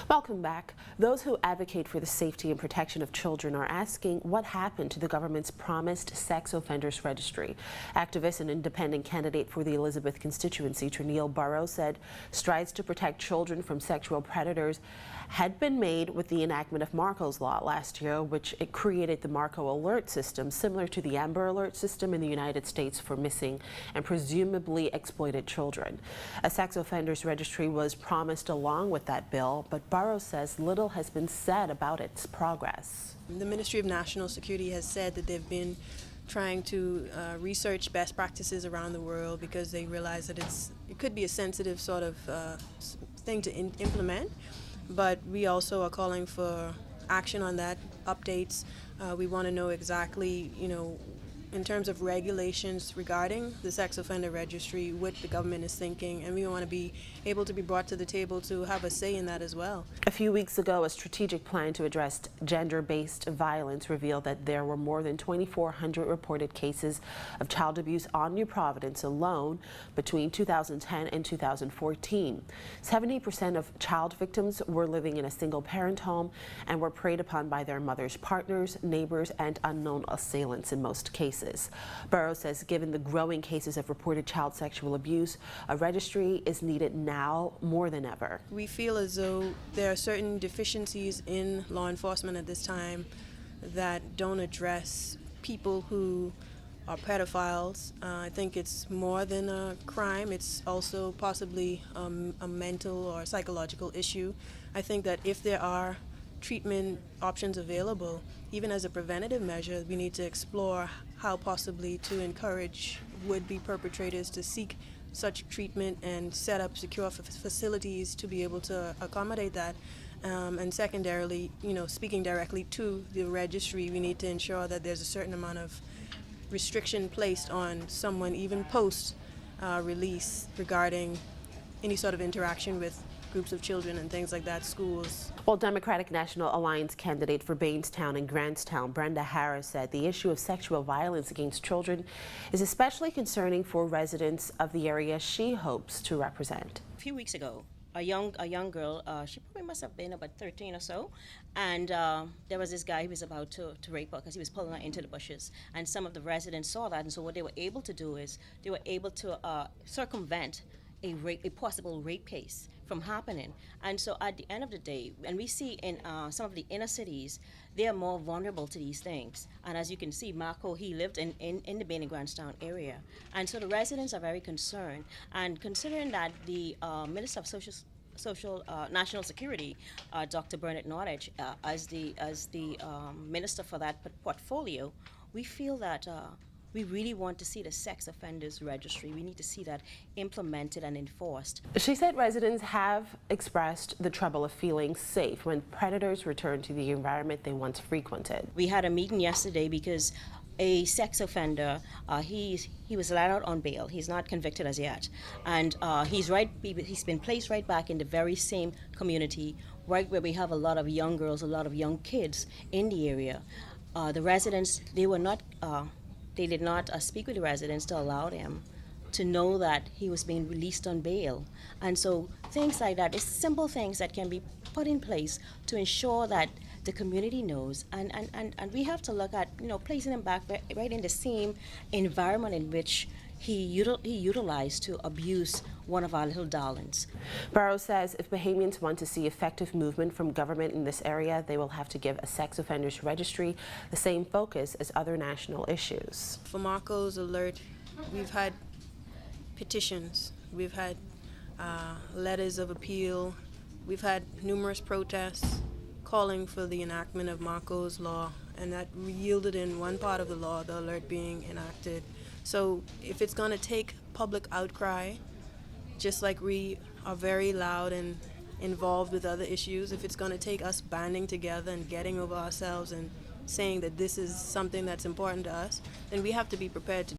Welcome back. Those who advocate for the safety and protection of children are asking what happened to the government's promised sex offenders registry. Activist and independent candidate for the Elizabeth constituency, Trinil Burrows, said strides to protect children from sexual predators had been made with the enactment of Marco's Law last year, which it created the Marco Alert system, similar to the Amber Alert system in the United States for missing and presumably exploited children. A sex offenders registry was promised along with that bill, but Burrows says little has been said about its progress. The Ministry of National Security has said that they've been trying to research best practices around the world because they realize that it could be a sensitive sort of thing to implement. But we also are calling for action on that, updates. We want to know exactly, in terms of regulations regarding the sex offender registry, what the government is thinking, and we want to be able to be brought to the table to have a say in that as well. A few weeks ago, a strategic plan to address gender-based violence revealed that there were more than 2,400 reported cases of child abuse on New Providence alone between 2010 and 2014. 70% of child victims were living in a single-parent home and were preyed upon by their mother's partners, neighbors, and unknown assailants in most cases. Burrows says given the growing cases of reported child sexual abuse, a registry is needed now more than ever. We feel as though there are certain deficiencies in law enforcement at this time that don't address people who are pedophiles. I think it's more than a crime. It's also possibly a mental or psychological issue. I think that if there are treatment options available, even as a preventative measure, we need to explore how possibly to encourage would-be perpetrators to seek such treatment and set up secure facilities to be able to accommodate that. And secondarily, speaking directly to the registry, we need to ensure that there's a certain amount of restriction placed on someone even post release regarding any sort of interaction with groups of children and things like that, schools. Well, Democratic National Alliance candidate for Bainstown and Grantstown, Brenda Harris, said the issue of sexual violence against children is especially concerning for residents of the area she hopes to represent. A few weeks ago, a young girl, she probably must have been about 13 or so, and there was this guy who was about to rape her because he was pulling her into the bushes, and some of the residents saw that, and so what they were able to do is they were able to circumvent a possible rape case from happening. And so at the end of the day, and we see in some of the inner cities, they are more vulnerable to these things. And as you can see, Marco, he lived in the Bain and Grantstown area. And so the residents are very concerned. And considering that the Minister of National Security, Dr. Bernard Nordich, as the minister for that portfolio, we feel that we really want to see the sex offenders registry. We need to see that implemented and enforced. She said residents have expressed the trouble of feeling safe when predators return to the environment they once frequented. We had a meeting yesterday because a sex offender, he was let out on bail. He's not convicted as yet, and he's been placed right back in the very same community, right where we have a lot of young girls, a lot of young kids in the area. The residents, they did not speak with the residents to allow them to know that he was being released on bail. And so things like that, it's simple things that can be put in place to ensure that the community knows. And we have to look at, placing him back right in the same environment in which he utilized to abuse one of our little darlings. Burrows says if Bahamians want to see effective movement from government in this area, they will have to give a sex offenders registry the same focus as other national issues. For Marco's Alert, we've had petitions, we've had letters of appeal, we've had numerous protests calling for the enactment of Marco's Law, and that yielded in one part of the law, the alert being enacted. So if it's going to take public outcry, just like we are very loud and involved with other issues, if it's going to take us banding together and getting over ourselves and saying that this is something that's important to us, then we have to be prepared to